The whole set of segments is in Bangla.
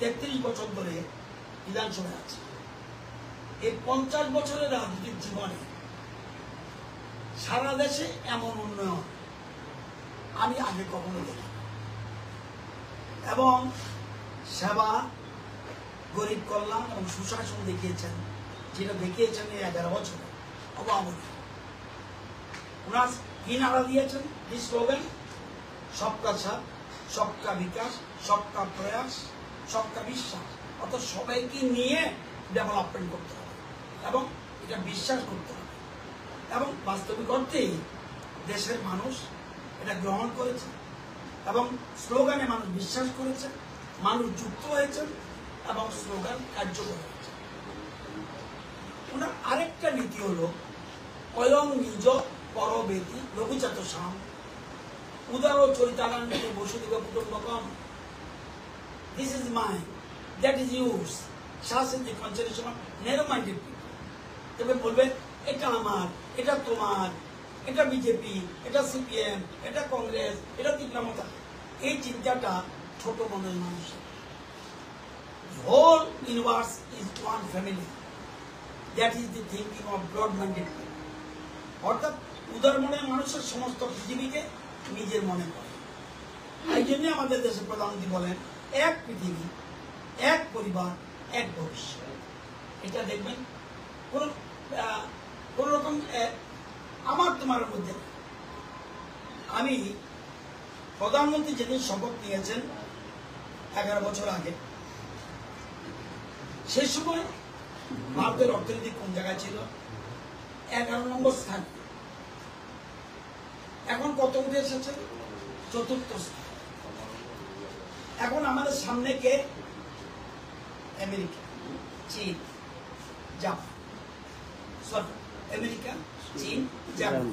33 বছর ধরে বিধানসভায় আছে। এই 50 বছরের রাজনৈতিক জীবনে সারা দেশে এমন উন্নয়ন আমি আগে কখনো দেখি। এবং সেবা, গরিব কল্যাণ এবং সুশাসন দেখিয়েছেন, যেটা দেখিয়েছেন এই 11 বছরে অভাবনীয়। ওনার কি নারা দিয়েছেন এই স্লোগান? সবকা সাথ, সবকা বিকাশ, সবকা প্রয়াস, সবকা বিশ্বাস। অর্থাৎ সবাইকে নিয়ে ডেভেলপমেন্ট করতে হবে এবং এটা বিশ্বাস করতে হবে। এবং বাস্তবিক অর্থেই দেশের মানুষ এটা গ্রহণ করেছে এবং স্লোগানে মানুষ বিশ্বাস করেছে, মানুষ যুক্ত হয়েছেন এবং স্লোগান কার্যকর হয়েছে। ওনার আরেকটা নীতি হলো অয়ং নিজ পরবেতি লঘুজাত সাম উদার চরিতানন্দে বসুদেব কুটুম্বকম। This is mine, that is yours. Such is the consideration of narrow-minded people. তবে বলবে এটা আমার, এটা তোমার, এটা বিজেপি, এটা সিপিএম, এটা কংগ্রেস, এটা তিনটা। এই চিন্তাটা ছোট মনের মানুষের। Whole universe is one family. That is the thinking of broad-minded people. অর্থাৎ উদার মনের মানুষের সমস্ত পৃথিবীকে নিজের মনে করে। এই জন্য আমাদের দেশের প্রধানমন্ত্রী বলেন এক পৃথিবী, এক পরিবার, এক ভবিষ্যৎ। এটা দেখবেন কোন রকম আমার তোমার মধ্যে। আমি প্রধানমন্ত্রী যেদিন শপথ নিয়েছেন 11 বছর আগে, সেই সময় ভারতের অর্থনীতি কোন জায়গায় ছিল? 11 নম্বর স্থান। এখন কত উঠে এসেছে? 4র্থ স্থান। এখন আমাদের সামনে কে? আমেরিকা, চীন, জাপান। সরি, আমেরিকা, চীন, জাপান।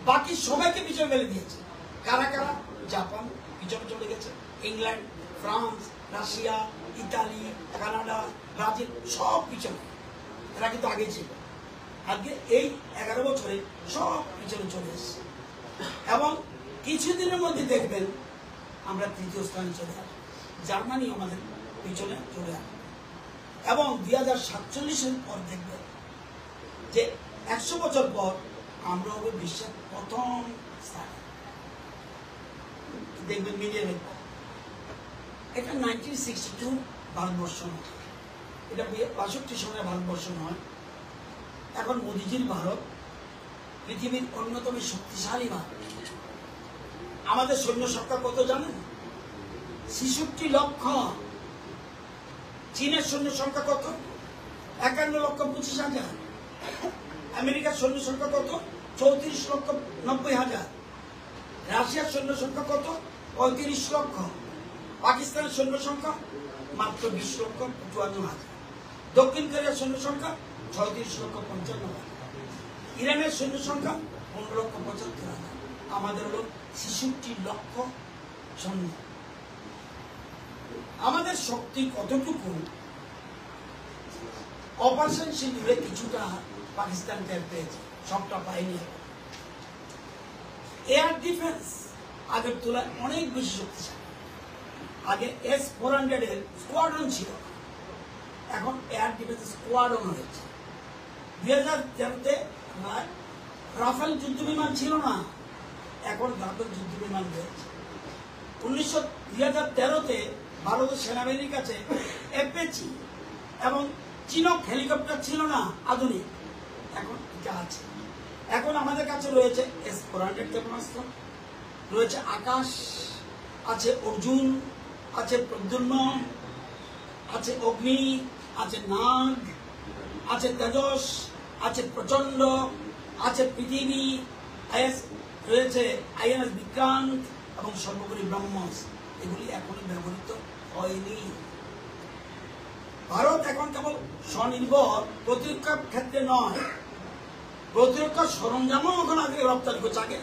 বাকি সবাইকে পিছনে ফেলে দিয়েছে। কারা কারা? জাপান পিছনে চলে গেছে, England, France, Russia, Italy, Canada, Brazil সব পিছনে। এরা কিন্তু আগে ছিল। আজকে এই 11 বছরে সব পিছনে চলে এসেছে এবং কিছুদিনের মধ্যে দেখবেন আমরা 3য় স্থানে চলে আসবো। জার্মানি আমাদের পিছনে চলে আসবে এবং 2047-এর পর দেখবেন যে 100 বছর পর আমরা হবে বিশ্বের প্রথম স্থানে। দেখবেন মিলিয়ে দেখবেন এটা 1962 ভারতবর্ষ নয়, এটা 62 সনের ভারতবর্ষ নয়। এখন মোদিজির ভারত পৃথিবীর অন্যতম শক্তিশালী ভারত। আমাদের সৈন্য সংখ্যা কত জানেন? 66 লক্ষ। চীনের সৈন্য সংখ্যা কত? 51,25,000। আমেরিকার সৈন্য সংখ্যা কত? 34,90,000। রাশিয়ার সৈন্য সংখ্যা কত? 35 লক্ষ। পাকিস্তানের সৈন্য সংখ্যা মাত্র 20,55,000। দক্ষিণ কোরিয়ার সৈন্য সংখ্যা 36,55,000। ইরানের সৈন্য সংখ্যা 15,75,000। আমাদের হল 66 লক্ষ সৈন্য। আমাদের শক্তি কতটুকু? অপারেশন সিঁদুরে কিছুটা পাকিস্তান টের পেয়েছে, সবটা পায়নি। এয়ার ডিফেন্স আগের তুলনায় অনেক বেশি শক্তিশালী। আগে S-400 এর স্কোয়াড্রন ছিল, এখন এয়ার ডিফেন্স স্কোয়াড্রন হয়েছে। 2013-তে রাফেল যুদ্ধ বিমান ছিল না, এখন রাফেল যুদ্ধ বিমান রয়েছে। 2013-তে ভারতের সেনাবাহিনীর কাছে অ্যাপাচি এবং চিনক হেলিকপ্টার ছিল না আধুনিক, এখন এটা আছে। এখন আমাদের কাছে রয়েছে S-400 ক্ষেপণাস্ত্র, রয়েছে আকাশ, আছে অর্জুন, আছে প্রদ্যুম্ন, আছে অগ্নি, আছে নাগ, আছে তেজস, আছে প্রচন্ড, আছে পৃথিবী, রয়েছে INS বিক্রান্ত এবং সর্বোপরি ব্রহ্মস। এগুলি এখনই ব্যবহৃত হয়নি। ভারত এখন কেবল স্বনির্ভর প্রতিরক্ষার ক্ষেত্রে নয়, প্রতিরক্ষার সরঞ্জামও এখন আগে রপ্তানি করছে। আগে